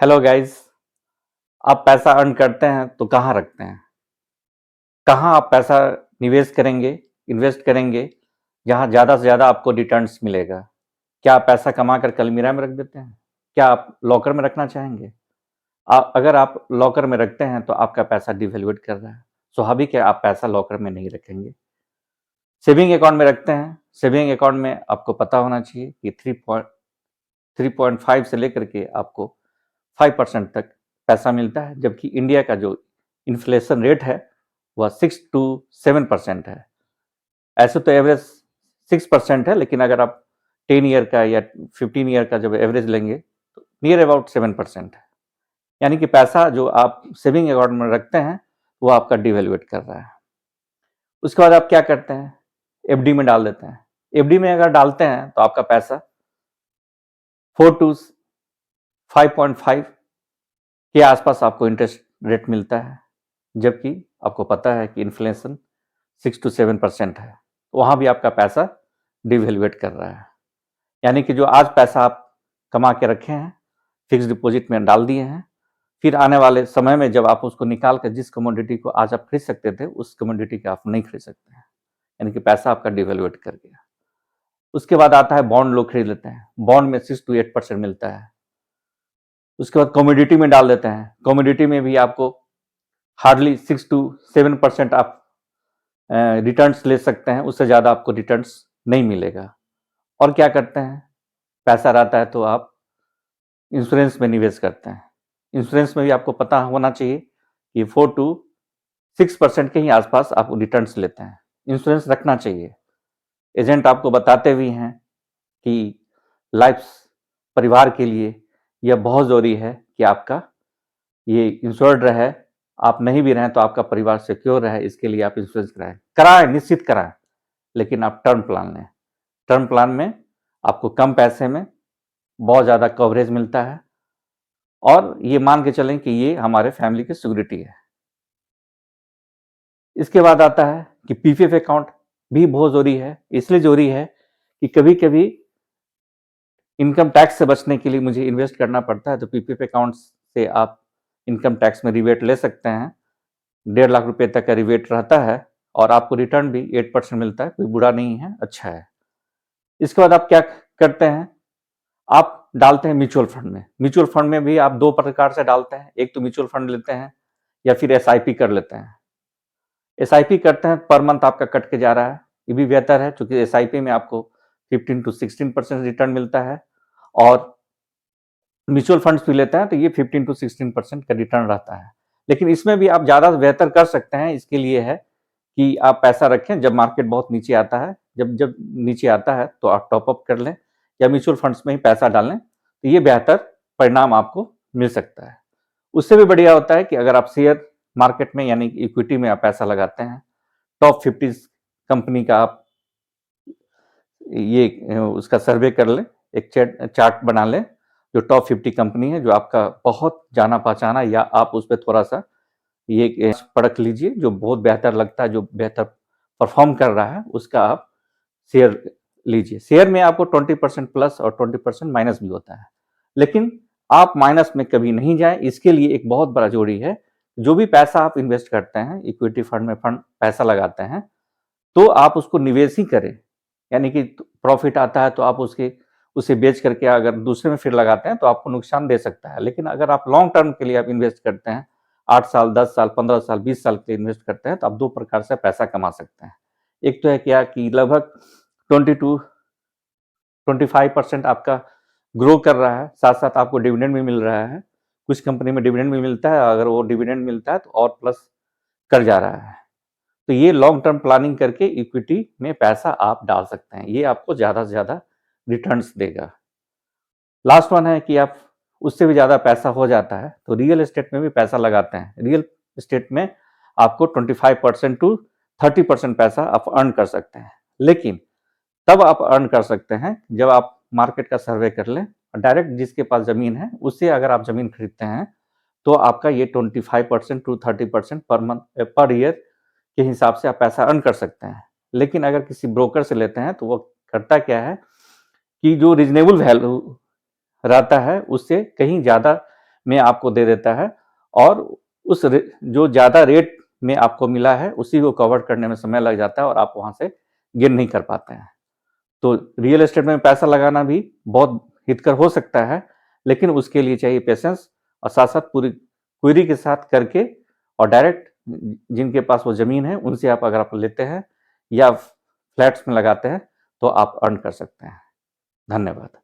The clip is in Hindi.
Hello guys. आप पैसा अर्न करते हैं तो कहाँ रखते हैं? कहाँ आप पैसा निवेश करेंगे, इन्वेस्ट करेंगे, जहाँ ज़्यादा से ज़्यादा आपको रिटर्न्स मिलेगा? क्या आप पैसा कमा कर अलमीरा में रख देते हैं? क्या आप लॉकर में रखना चाहेंगे? अगर आप लॉकर में रखते हैं तो आपका पैसा डिवैल्यूएट कर रहा है। स्वाभाविक है आप पैसा लॉकर में नहीं रखेंगे। सेविंग अकाउंट में रखते हैं। सेविंग अकाउंट में आपको पता होना चाहिए कि 3.5 से लेकर के आपको 5% तक पैसा मिलता है, जबकि इंडिया का जो इन्फ्लेशन रेट है वह 6 टू 7% है। ऐसे तो एवरेज 6% है, लेकिन अगर आप 10 ईयर का या 15 ईयर का जब एवरेज लेंगे तो नियर अबाउट 7% है। यानी कि पैसा जो आप सेविंग अकाउंट में रखते हैं वो आपका डिवैल्यूएट कर रहा है। उसके बाद आप क्या करते हैं? एफडी में डाल देते हैं। एफडी में अगर डालते हैं तो आपका पैसा 4 टू 5.5 के आसपास आपको इंटरेस्ट रेट मिलता है, जबकि आपको पता है कि इन्फ्लेशन 6 टू 7% है। वहाँ भी आपका पैसा डिवैल्यूएट कर रहा है। यानी कि जो आज पैसा आप कमा के रखे हैं, फिक्स डिपॉजिट में डाल दिए हैं, फिर आने वाले समय में जब आप उसको निकाल कर जिस कमोडिटी को आज आप खरीद सकते थे, उस कमोडिटी को आप नहीं खरीद सकते हैं। यानी कि पैसा आपका डिवैल्यूएट कर गया। उसके बाद आता है बॉन्ड, लोग खरीद लेते हैं। बॉन्ड में 6 टू 8% मिलता है। उसके बाद कमोडिटी में डाल देते हैं। कमोडिटी में भी आपको हार्डली 6 टू 7% आप रिटर्न्स ले सकते हैं, उससे ज़्यादा आपको रिटर्न्स नहीं मिलेगा। और क्या करते हैं? पैसा रहता है तो आप इंश्योरेंस में निवेश करते हैं। इंश्योरेंस में भी आपको पता होना चाहिए कि 4 टू 6% के ही आसपास आप रिटर्न्स लेते हैं। इंश्योरेंस रखना चाहिए। एजेंट आपको बताते भी हैं कि लाइफ परिवार के लिए यह बहुत ज़रूरी है कि आपका ये इंश्योर्ड रहे। आप नहीं भी रहें तो आपका परिवार सिक्योर रहे, इसके लिए आप इंश्योरेंस कराएं, निश्चित कराएं, लेकिन आप टर्म प्लान लें। टर्म प्लान में आपको कम पैसे में बहुत ज़्यादा कवरेज मिलता है, और ये मान के चलें कि ये हमारे फैमिली की सिक्योरिटी है। इसके बाद आता है कि पीपीएफ अकाउंट भी बहुत ज़रूरी है। इसलिए ज़रूरी है कि कभी कभी इनकम टैक्स से बचने के लिए मुझे इन्वेस्ट करना पड़ता है, तो पीपीएफ अकाउंट से आप इनकम टैक्स में रिबेट ले सकते हैं। 1.5 लाख रुपए तक का रिबेट रहता है, और आपको रिटर्न भी 8% मिलता है। कोई बुरा नहीं है, अच्छा है। इसके बाद आप क्या करते हैं? आप डालते हैं म्यूचुअल फंड में। म्यूचुअल फंड में भी आप दो प्रकार से डालते हैं। एक तो म्यूचुअल फंड लेते हैं, या फिर एसआईपी कर लेते हैं। एसआईपी करते हैं, पर मंथ आपका कट के जा रहा है, ये भी बेहतर है, क्योंकि एसआईपी में आपको 15 टू 16% रिटर्न मिलता है। और म्यूचुअल फंड्स भी लेते हैं तो ये 15 टू 16% का रिटर्न रहता है। लेकिन इसमें भी आप ज़्यादा बेहतर कर सकते हैं। इसके लिए है कि आप पैसा रखें, जब मार्केट बहुत नीचे आता है, जब जब नीचे आता है तो आप टॉप अप कर लें, या म्यूचुअल फंड्स में ही पैसा डालें, तो ये बेहतर परिणाम आपको मिल सकता है। उससे भी बढ़िया होता है कि अगर आप शेयर मार्केट में यानी इक्विटी में आप पैसा लगाते हैं, टॉप 50 कंपनी का आप ये उसका सर्वे कर लें, एक चार्ट बना लें, जो टॉप 50 कंपनी है, जो आपका बहुत जाना पहचाना, या आप उस पर थोड़ा सा ये परख लीजिए, जो बहुत बेहतर लगता है, जो बेहतर परफॉर्म कर रहा है, उसका आप शेयर लीजिए। शेयर में आपको 20% प्लस और 20% माइनस भी होता है, लेकिन आप माइनस में कभी नहीं जाए। इसके लिए एक बहुत बड़ा जरूरी है, जो भी पैसा आप इन्वेस्ट करते हैं, इक्विटी फंड में पैसा लगाते हैं, तो आप उसको निवेश ही करें। यानी कि प्रॉफिट आता है तो आप उसे बेच करके अगर दूसरे में फिर लगाते हैं तो आपको नुकसान दे सकता है। लेकिन अगर आप लॉन्ग टर्म के लिए आप इन्वेस्ट करते हैं, 8 साल, 10 साल, 15 साल, 20 साल के लिए इन्वेस्ट करते हैं, तो आप दो प्रकार से पैसा कमा सकते हैं। एक तो है क्या कि लगभग 20 टू 25% आपका ग्रो कर रहा है, साथ साथ आपको डिविडेंड भी मिल रहा है। कुछ कंपनी में डिविडेंड भी मिलता है, अगर वो डिविडेंड मिलता है तो और प्लस कर जा रहा है। तो ये लॉन्ग टर्म प्लानिंग करके इक्विटी में पैसा आप डाल सकते हैं, ये आपको ज़्यादा से ज़्यादा रिटर्न्स देगा। लास्ट वन है कि आप उससे भी ज़्यादा पैसा हो जाता है तो रियल एस्टेट में भी पैसा लगाते हैं। रियल एस्टेट में आपको 25% टू 30% पैसा आप अर्न कर सकते हैं, लेकिन तब आप अर्न कर सकते हैं जब आप मार्केट का सर्वे कर लें, डायरेक्ट जिसके पास ज़मीन है उससे अगर आप ज़मीन खरीदते हैं तो आपका ये 25% to 30% per month per year के हिसाब से आप पैसा अर्न कर सकते हैं। लेकिन अगर किसी ब्रोकर से लेते हैं तो वो करता क्या है कि जो रीजनेबल वैल्यू रहता है उससे कहीं ज़्यादा में आपको दे देता है और जो ज़्यादा रेट में आपको मिला है उसी को कवर करने में समय लग जाता है और आप वहाँ से गेन नहीं कर पाते हैं। तो रियल एस्टेट में पैसा लगाना भी बहुत हितकर हो सकता है, लेकिन उसके लिए चाहिए पेशेंस और साथ-साथ पूरी क्वेरी के साथ करके और डायरेक्ट जिनके पास वो ज़मीन है उनसे अगर आप लेते हैं या फ्लैट्स में लगाते हैं तो आप अर्न कर सकते हैं। धन्यवाद।